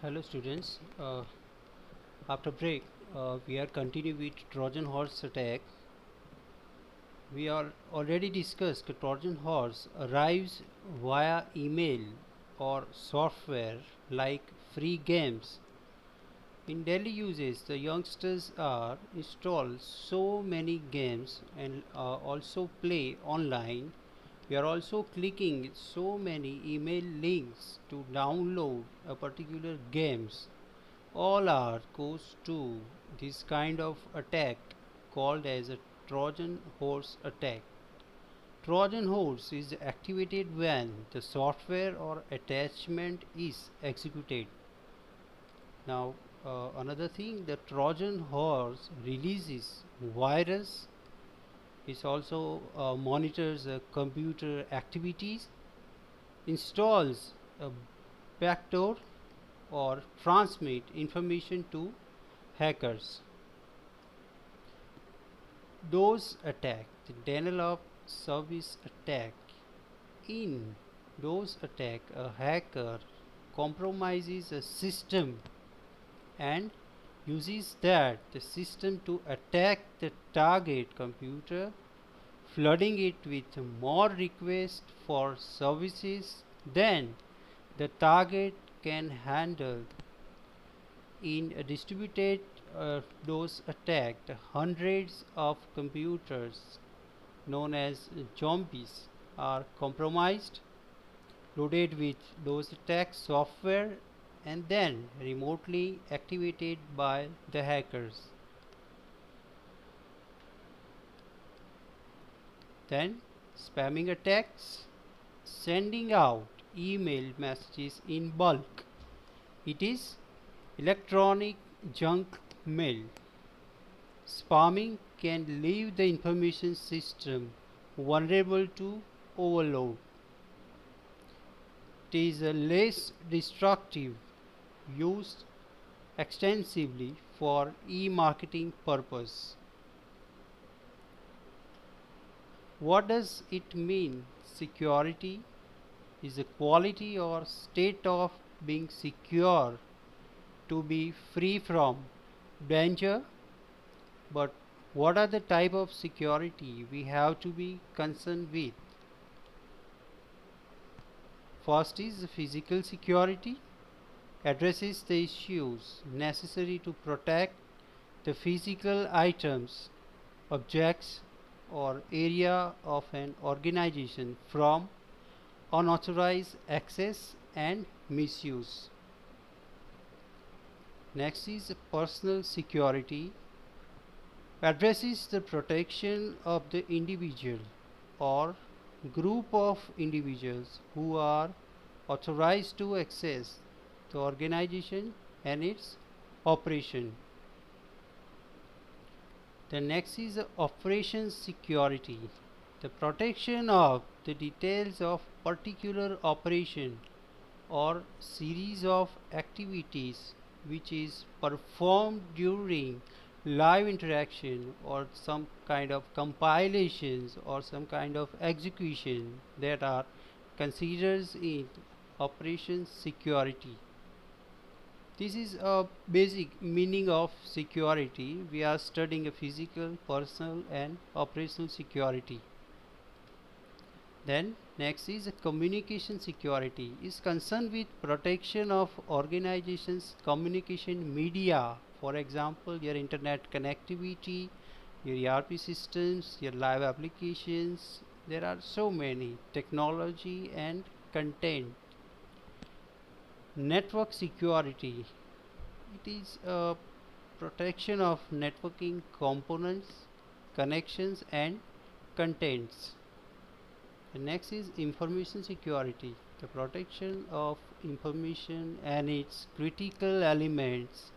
Hello students, after break we are continuing with Trojan horse attack. We are already discussed that Trojan horse arrives via email or software like free games. In daily uses, the youngsters are install so many games and also play online. We are also clicking so many email links to download a particular games. All are goes to this kind of attack called as a Trojan horse attack. Trojan horse is activated when the software or attachment is executed. Now, another thing, the Trojan horse releases virus. It also monitors computer activities, installs a backdoor, or transmit information to hackers. DOS attack, the denial of service attack. In DOS attack, a hacker compromises a system and uses that the system to attack the target computer, flooding it with more requests for services than the target can handle. In a distributed DOS attack, the hundreds of computers known as zombies are compromised, loaded with DOS attack software, and then remotely activated by the hackers. Then spamming attacks, sending out email messages in bulk. It is electronic junk mail. Spamming can leave the information system vulnerable to overload. It is a less destructive, used extensively for e-marketing purpose. What does it mean? Security is a quality or state of being secure, to be free from danger. But what are the type of security we have to be concerned with? First is physical security, addresses the issues necessary to protect the physical items, objects, or area of an organization from unauthorized access and misuse. Next is personal security, addresses the protection of the individual or group of individuals who are authorized to access the organization and its operation. The next is operations security, the protection of the details of particular operation or series of activities which is performed during live interaction or some kind of compilations or some kind of execution that are considered in operations security. This is a basic meaning of security. We are studying a physical, personal and operational security. Then next is communication security, is concerned with protection of organizations communication media, for example your internet connectivity, your ERP systems, your live applications. There are so many technology and content. Network security, it is a protection of networking components, connections and contents. The next is information security, the protection of information and its critical elements,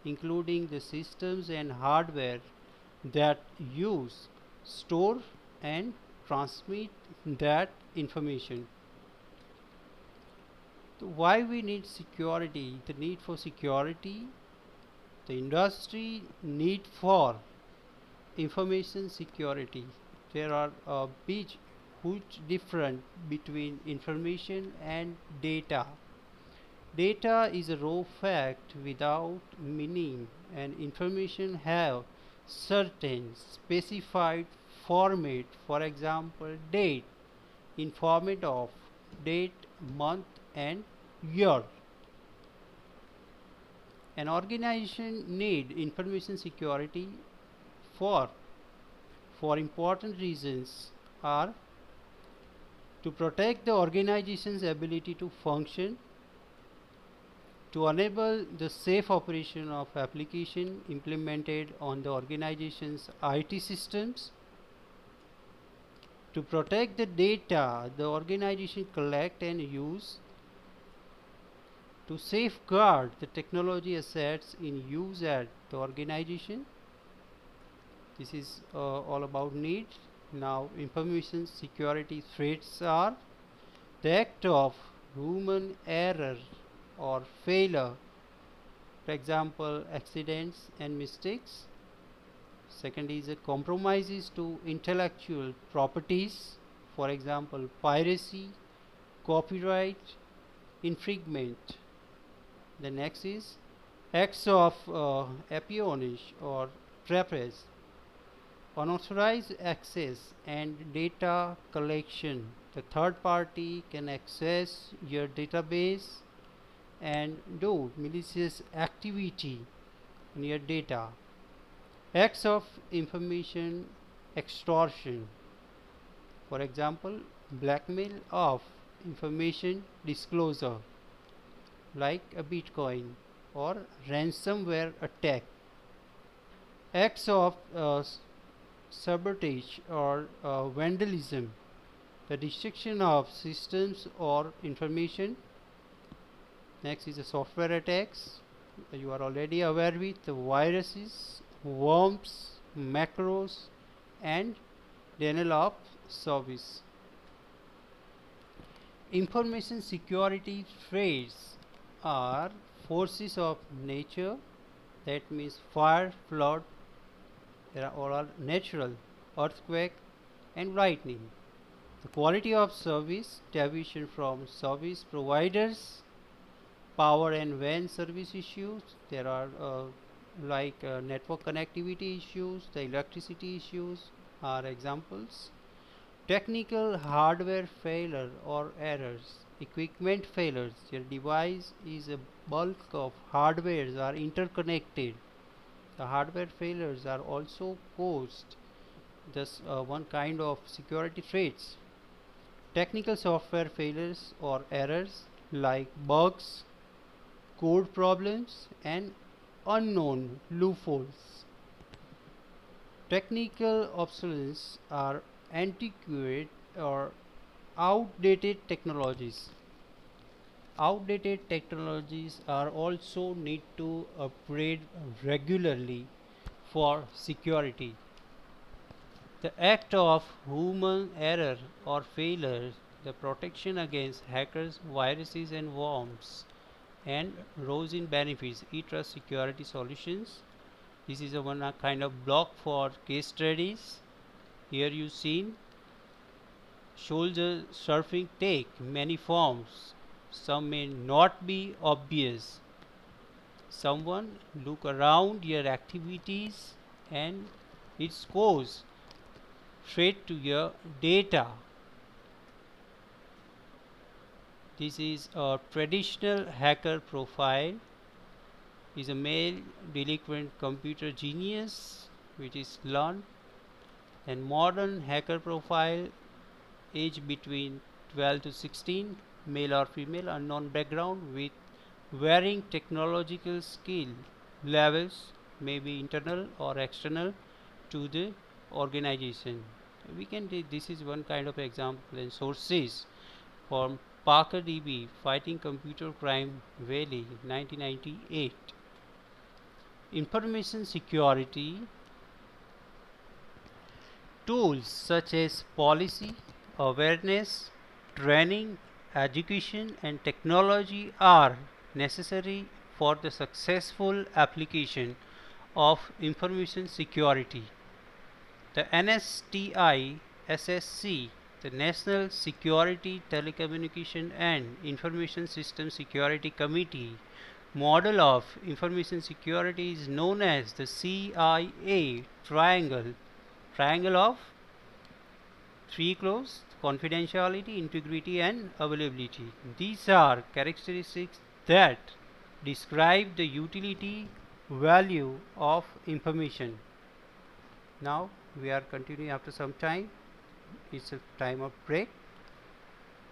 including the systems and hardware that use, store and transmit that information. So why we need security? The need for security, the industry need for information security. There are a big huge difference between information and data. Data is a raw fact without meaning, and information have certain specified format. For example, date in format of date, month, and year. An organization need information security for important reasons are to protect the organization's ability to function, to enable the safe operation of application implemented on the organization's IT systems, to protect the data the organization collect and use, to safeguard the technology assets in use at the organization. This is all about needs. Now, information security threats are the act of human error or failure, for example, accidents and mistakes. Second is a compromises to intellectual properties, for example, piracy, copyright, infringement. The next is acts of espionage or trapeze, unauthorized access and data collection. The third party can access your database and do malicious activity in your data. Acts of information extortion, for example, blackmail of information disclosure like a Bitcoin or ransomware attack. Acts of sabotage or vandalism, the destruction of systems or information. Next is the software attacks. You are already aware with the viruses, worms, macros, and denial of service. Information security threats are forces of nature, that means fire, flood, there are all natural, earthquake, and lightning. The quality of service, deviation from service providers, power and WAN service issues. There are network connectivity issues, the electricity issues are examples. Technical hardware failure or errors, equipment failures. Your device is a bulk of hardwares are interconnected. The hardware failures are also caused just one kind of security threats. Technical software failures or errors like bugs, code problems, and unknown loopholes. Technical obsolescence are antiquated or outdated technologies. Outdated technologies are also need to upgrade regularly for security. The act of human error or failure, the protection against hackers, viruses, and worms, and rose in benefits, e-trust security solutions. This is a one kind of block for case studies. Here you seen soldier surfing take many forms. Some may not be obvious. Someone look around your activities and its cause threat to your data. This is a traditional hacker profile. Is a male delinquent computer genius which is learned, and modern hacker profile age between 12 to 16, male or female, unknown background with varying technological skill levels, may be internal or external to the organization. We can this is one kind of example, and sources from ParkerDB, Fighting Computer Crime Valley, 1998. Information security tools such as policy, awareness, training, education, and technology are necessary for the successful application of information security. The NSTI SSC The National Security Telecommunication and Information System Security Committee model of information security is known as the CIA triangle of three clauses: confidentiality, integrity and availability. These are characteristics that describe the utility value of information. Now we are continuing after some time. It's a time of break.